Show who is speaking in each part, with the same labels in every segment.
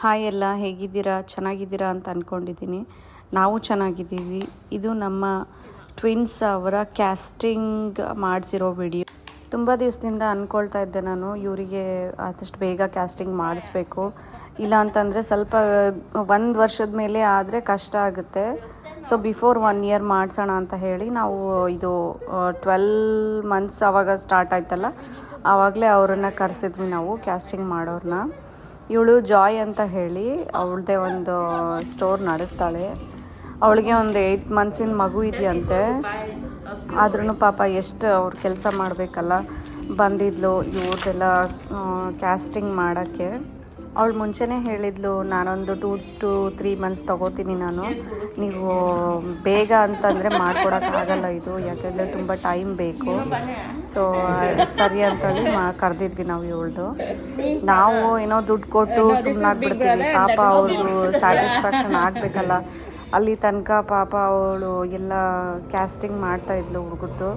Speaker 1: Hi ಎಲ್ಲ ಹೇಗಿದ್ದೀರಾ? ಚೆನ್ನಾಗಿದ್ದೀರಾ ಅಂತ ಅಂದ್ಕೊಂಡಿದ್ದೀನಿ. ನಾವು ಚೆನ್ನಾಗಿದ್ದೀವಿ. ಇದು ನಮ್ಮ ಟ್ವಿನ್ಸ್ ಅವರ ಕ್ಯಾಸ್ಟಿಂಗ್ ಮಾಡಿಸಿರೋ ವಿಡಿಯೋ. ತುಂಬ ದಿವಸದಿಂದ ಅಂದ್ಕೊಳ್ತಾ ಇದ್ದೆ ನಾನು ಇವರಿಗೆ ಆದಷ್ಟು ಬೇಗ ಕ್ಯಾಸ್ಟಿಂಗ್ ಮಾಡಿಸ್ಬೇಕು, ಇಲ್ಲ ಅಂತಂದರೆ ಸ್ವಲ್ಪ 1 ವರ್ಷದ ಮೇಲೆ ಆದರೆ ಕಷ್ಟ ಆಗುತ್ತೆ. ಸೊ ಬಿಫೋರ್ 1 ಇಯರ್ ಮಾಡಿಸೋಣ ಅಂತ ಹೇಳಿ ನಾವು ಇದು 12 ಮಂತ್ಸ್ ಆವಾಗ ಸ್ಟಾರ್ಟ್ ಆಯ್ತಲ್ಲ, ಆವಾಗಲೇ ಅವರನ್ನು ಕರೆಸಿದ್ವಿ ನಾವು ಕ್ಯಾಸ್ಟಿಂಗ್ ಮಾಡೋರನ್ನ. ಇವಳು ಜಾಯ್ ಅಂತ ಹೇಳಿ ಅವಳದೇ ಒಂದು ಸ್ಟೋರ್ ನಡೆಸ್ತಾಳೆ. ಅವಳಿಗೆ ಒಂದು 8 ಮಂತ್ಸಿನ ಮಗು ಇದೆಯಂತೆ. ಆದ್ರೂ ಪಾಪ ಎಷ್ಟು ಅವ್ರು ಕೆಲಸ ಮಾಡಬೇಕಲ್ಲ, ಬಂದಿದ್ಲು ಇವ್ರದ್ದೆಲ್ಲ ಕ್ಯಾಸ್ಟಿಂಗ್ ಮಾಡೋಕ್ಕೆ. ಅವಳು ಮುಂಚೆನೇ ಹೇಳಿದ್ಲು, ನಾನೊಂದು 2 to 3 ಮಂತ್ಸ್ ತೊಗೋತೀನಿ ನಾನು, ನೀವು ಬೇಗ ಅಂತಂದರೆ ಮಾಡ್ಕೊಡೋಕ್ಕಾಗಲ್ಲ ಇದು, ಯಾಕೆಂದರೆ ತುಂಬ ಟೈಮ್ ಬೇಕು. ಸೊ ಸರಿ ಅಂತೇಳಿ ಕರೆದಿದ್ವಿ ನಾವು ಇವಳ್ದು. ನಾವು ಏನೋ ದುಡ್ಡು ಕೊಟ್ಟು ಸುಮ್ಮನಾಗ್ಬಿಡ್ತೀವಿ, ಪಾಪ ಅವ್ರದ್ದು ಸ್ಯಾಟಿಸ್ಫ್ಯಾಕ್ಷನ್ ಆಗಬೇಕಲ್ಲ. ಅಲ್ಲಿ ತನಕ ಪಾಪ ಅವಳು ಎಲ್ಲ ಕ್ಯಾಸ್ಟಿಂಗ್ ಮಾಡ್ತಾಯಿದ್ಲು ಹುಡುಗದ್ದು.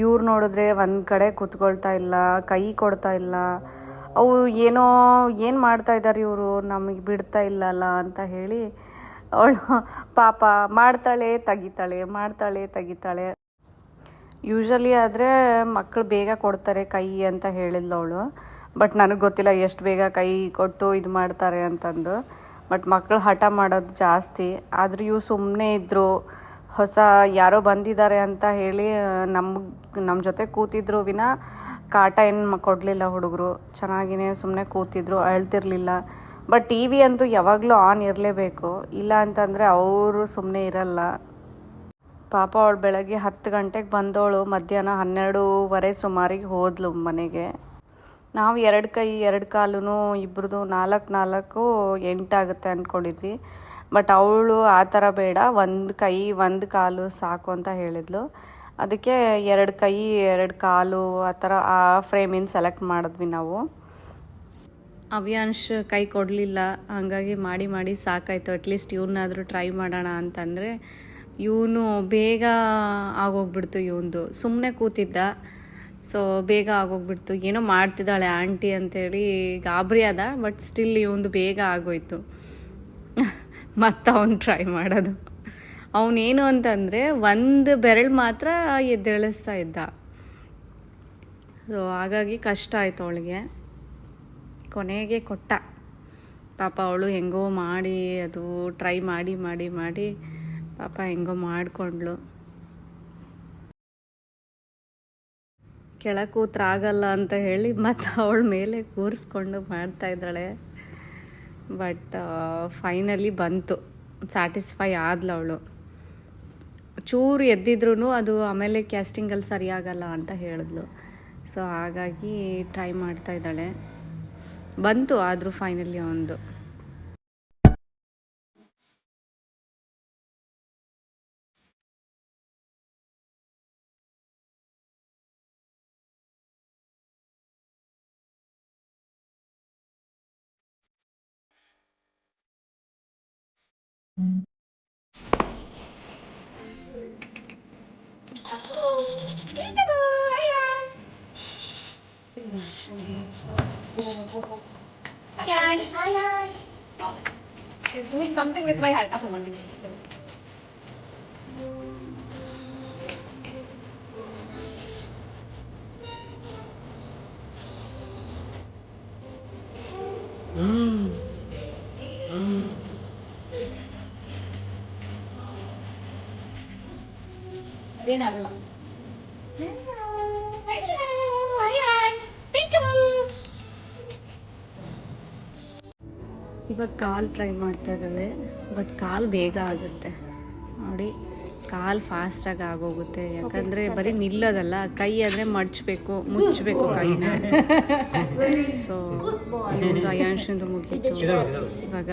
Speaker 1: ಇವ್ರು ನೋಡಿದ್ರೆ ಒಂದು ಕಡೆ ಕೂತ್ಕೊಳ್ತಾ ಇಲ್ಲ, ಕೈ ಕೊಡ್ತಾ ಇಲ್ಲ. ಅವು ಏನೋ ಏನು ಮಾಡ್ತಾಯಿದ್ದಾರೆ ಇವರು, ನಮಗೆ ಬಿಡ್ತಾ ಇಲ್ಲಲ್ಲ ಅಂತ ಹೇಳಿ ಅವಳು ಪಾಪ ಮಾಡ್ತಾಳೆ ತೆಗಿತಾಳೆ. ಯೂಶ್ವಲಿ ಆದರೆ ಮಕ್ಕಳು ಬೇಗ ಕೊಡ್ತಾರೆ ಕೈ ಅಂತ ಹೇಳಿದ್ಲು ಅವಳು. ಬಟ್ ನನಗೆ ಗೊತ್ತಿಲ್ಲ ಎಷ್ಟು ಬೇಗ ಕೈ ಕೊಟ್ಟು ಇದು ಮಾಡ್ತಾರೆ ಅಂತಂದು. ಬಟ್ ಮಕ್ಕಳು ಹಠ ಮಾಡೋದು ಜಾಸ್ತಿ. ಆದರೂ ಇವು ಸುಮ್ಮನೆ ಇದ್ದರು, ಹೊಸ ಯಾರೋ ಬಂದಿದ್ದಾರೆ ಅಂತ ಹೇಳಿ ನಮ್ಮ ಜೊತೆ ಕೂತಿದ್ರು ವಿನ ಕಾಟ ಏನು ಕೊಡಲಿಲ್ಲ. ಹುಡುಗರು ಚೆನ್ನಾಗಿಯೇ ಸುಮ್ಮನೆ ಕೂತಿದ್ರು, ಅಳ್ತಿರ್ಲಿಲ್ಲ. ಬಟ್ ಟಿ ವಿ ಅಂತೂ ಯಾವಾಗಲೂ ಆನ್ ಇರಲೇಬೇಕು, ಇಲ್ಲ ಅಂತಂದರೆ ಅವರು ಸುಮ್ಮನೆ ಇರಲ್ಲ. ಪಾಪ ಅವಳು ಬೆಳಗ್ಗೆ 10 ಗಂಟೆಗೆ ಬಂದವಳು, ಮಧ್ಯಾಹ್ನ 12:15 ಸುಮಾರಿಗೆ ಹೋದ್ಲು ಮನೆಗೆ. ನಾವು 2 ಕೈ 2 ಕಾಲು ಇಬ್ಬರದು 4 8 ಆಗುತ್ತೆ ಅಂದ್ಕೊಂಡಿದ್ವಿ. ಬಟ್ ಅವಳು ಆ ಥರ ಬೇಡ, 1 ಕೈ 1 ಕಾಲು ಸಾಕು ಅಂತ ಹೇಳಿದ್ಲು. ಅದಕ್ಕೆ 2 ಕೈ 2 ಕಾಲು ಆ ಥರ ಆ ಫ್ರೇಮಿನ ಸೆಲೆಕ್ಟ್ ಮಾಡಿದ್ವಿ ನಾವು. ಅವ್ಯಾಂಶ್ ಕೈ ಕೊಡಲಿಲ್ಲ, ಹಾಗಾಗಿ ಮಾಡಿ ಸಾಕಾಯಿತು. ಅಟ್ಲೀಸ್ಟ್ ಇವನ್ನಾದರೂ ಟ್ರೈ ಮಾಡೋಣ ಅಂತಂದರೆ ಇವನು ಬೇಗ ಆಗೋಗ್ಬಿಡ್ತು. ಇವನು ಸುಮ್ಮನೆ ಕೂತಿದ್ದ, ಸೊ ಬೇಗ ಆಗೋಗ್ಬಿಡ್ತು. ಏನೋ ಮಾಡ್ತಿದ್ದಾಳೆ ಆಂಟಿ ಅಂತೇಳಿ ಗಾಬರಿ ಆದ. ಬಟ್ ಸ್ಟಿಲ್ ಇವನು ಬೇಗ ಆಗೋಯ್ತು. ಮತ್ತು ಅವನು ಟ್ರೈ ಮಾಡೋದು, ಅವನೇನು ಅಂತಂದರೆ 1 ಬೆರಳು ಮಾತ್ರ ಎದ್ದೇಳಿಸ್ತಾ ಇದ್ದ. ಸೊ ಹಾಗಾಗಿ ಕಷ್ಟ ಆಯಿತು ಅವಳಿಗೆ. ಕೊನೆಗೆ ಕೊಟ್ಟ. ಪಾಪ ಅವಳು ಹೆಂಗೋ ಮಾಡಿ ಅದು ಟ್ರೈ ಮಾಡಿ ಪಾಪ ಹೆಂಗೋ ಮಾಡಿಕೊಂಡ್ಳು. ಕೆಳಗೆ ಕೂತ್ರಾಗಲ್ಲ ಅಂತ ಹೇಳಿ ಮತ್ತು ಅವಳ ಮೇಲೆ ಕೂರಿಸ್ಕೊಂಡು ಮಾಡ್ತಾಯಿದ್ದಾಳೆ. ಬಟ್ ಫೈನಲಿ ಬಂತು, ಸ್ಯಾಟಿಸ್ಫೈ ಆದ್ಲು ಅವಳು. ಚೂರು ಎದ್ದಿದ್ರು ಅದು ಆಮೇಲೆ ಕ್ಯಾಸ್ಟಿಂಗಲ್ಲಿ ಸರಿಯಾಗಲ್ಲ ಅಂತ ಹೇಳಿದ್ಲು. ಸೊ ಹಾಗಾಗಿ ಟ್ರೈ ಮಾಡ್ತಾ ಇದ್ದಾಳೆ. ಬಂತು ಆದರೂ ಫೈನಲಿ ಒಂದು.
Speaker 2: She's doing something with my hand.
Speaker 1: ಇವಾಗ ಕಾಲು ಟ್ರೈ ಮಾಡ್ತಾ ಇದ್ದಾಳೆ. ಬಟ್ ಕಾಲು ಬೇಗ ಆಗುತ್ತೆ ನೋಡಿ, ಕಾಲು ಫಾಸ್ಟಾಗಿ ಆಗೋಗುತ್ತೆ. ಯಾಕಂದರೆ ಬರೀ ನಿಲ್ಲೋದಲ್ಲ, ಕೈ ಆದರೆ ಮುಚ್ಚಬೇಕು ಕೈನ. ಸೊ ಒಂದು ಅಯಾಂಶಂದು ಮುಗೀತು. ಇವಾಗ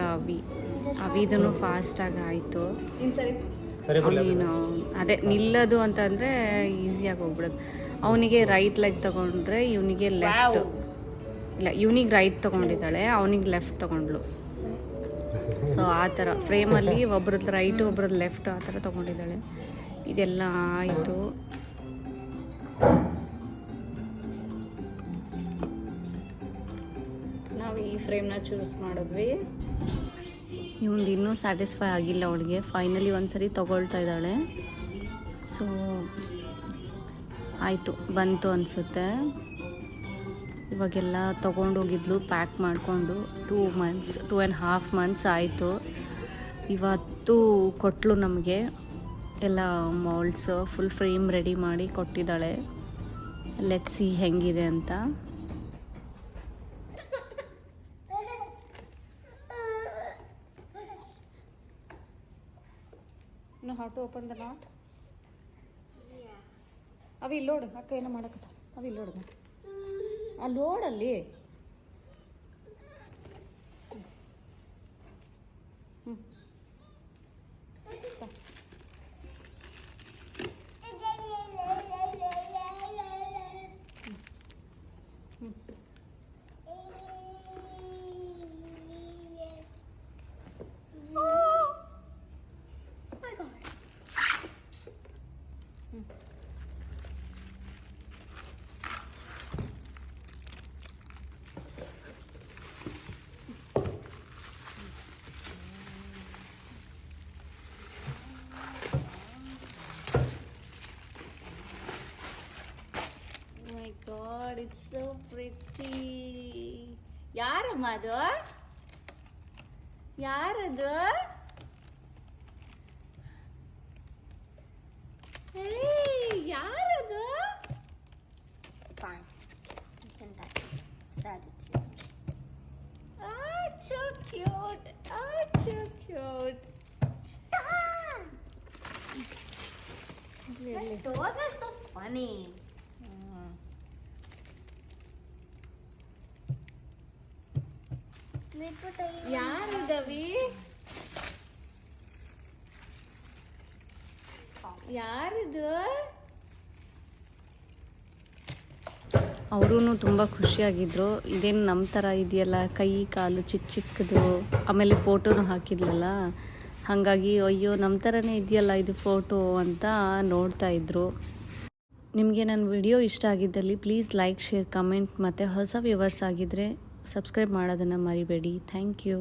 Speaker 1: ಅವಿದೂ ಫಾಸ್ಟಾಗಿ ಆಯಿತು. ಅವನೇನು ಅದೇ ನಿಲ್ಲೋದು ಅಂತಂದರೆ ಈಸಿಯಾಗಿ ಹೋಗ್ಬಿಡೋದು. ಅವನಿಗೆ ರೈಟ್ ಲೆಗ್ ತೊಗೊಂಡ್ರೆ ಇವನಿಗೆ ಲೆಫ್ಟ್, ಇಲ್ಲ ಇವನಿಗೆ ರೈಟ್ ತೊಗೊಂಡಿದ್ದಾಳೆ, ಅವನಿಗೆ ಲೆಫ್ಟ್ ತೊಗೊಂಡ್ಳು. ಸೊ ಆ ಥರ ಫ್ರೇಮಲ್ಲಿ ಒಬ್ರದ್ದು ರೈಟು ಒಬ್ರದ್ದು ಲೆಫ್ಟು ಆ ಥರ ತೊಗೊಂಡಿದ್ದಾಳೆ. ಇದೆಲ್ಲ ಆಯಿತು. ನಾವು ಈ ಈ ಫ್ರೇಮ್ನ ಚೂಸ್ ಮಾಡಿದ್ವಿ. ಇವಂದು ಇನ್ನೂ ಸ್ಯಾಟಿಸ್ಫೈ ಆಗಿಲ್ಲ ಅವಳಿಗೆ. ಫೈನಲಿ ಒಂದ್ಸರಿ ತೊಗೊಳ್ತಾ ಇದ್ದಾಳೆ. ಸೊ ಆಯಿತು, ಬಂತು ಅನಿಸುತ್ತೆ. ಇವಾಗೆಲ್ಲ ತೊಗೊಂಡೋಗಿದ್ಲು ಪ್ಯಾಕ್ ಮಾಡಿಕೊಂಡು. 2.5 months ಆಯಿತು. ಇವತ್ತು ಕೊಟ್ಟಳು ನಮಗೆ ಎಲ್ಲ ಮಾಲ್ಡ್ಸ್ ಫುಲ್ ಫ್ರೇಮ್ ರೆಡಿ ಮಾಡಿ ಕೊಟ್ಟಿದ್ದಾಳೆ. ಲೆಟ್ಸ್ ಸಿ ಹೆಂಗಿದೆ ಅಂತ. Know how to open the knot. ಅವಿ ಇಲ್ಲೋಡು, ಅಕ್ಕ ಏನೋ ಮಾಡಕತ್ತ. ಅವಿ ಇಲ್ಲೋಡು, ಅಲ್ಲಿ ಲೋಡಲ್ಲಿ. God, it's so pretty. ಯಾರಮ್ಮ ಅದು? ಯಾರದು? ಯಾರದು?
Speaker 2: Fine. You can touch it. Sad it's yours.
Speaker 1: Ah, so cute. Ah, so cute.
Speaker 2: Stop! The toes are so funny.
Speaker 1: ಯಾರಿದವಿ? ಯಾರಿದು? ಅವರೂ ತುಂಬ ಖುಷಿಯಾಗಿದ್ರು. ಇದೇನು ನಮ್ಮ ಥರ ಇದೆಯಲ್ಲ, ಕೈ ಕಾಲು ಚಿಕ್ಕ ಚಿಕ್ಕದು, ಆಮೇಲೆ ಫೋಟೋನು ಹಾಕಿದ್ಲಲ್ಲ, ಹಾಗಾಗಿ ಅಯ್ಯೋ ನಮ್ಮ ಥರನೇ ಇದೆಯಲ್ಲ ಇದು ಫೋಟೋ ಅಂತ ನೋಡ್ತಾ ಇದ್ರು. ನಿಮಗೆ ನನ್ನ ವಿಡಿಯೋ ಇಷ್ಟ ಆಗಿದ್ದಲ್ಲಿ ಪ್ಲೀಸ್ ಲೈಕ್, ಶೇರ್, ಕಮೆಂಟ್ ಮತ್ತು ಹೊಸ ವ್ಯೂವರ್ಸ್ ಆಗಿದ್ದರೆ ಸಬ್ಸ್ಕ್ರೈಬ್ ಮಾಡೋದನ್ನು ಮರಿಬೇಡಿ. Thank you.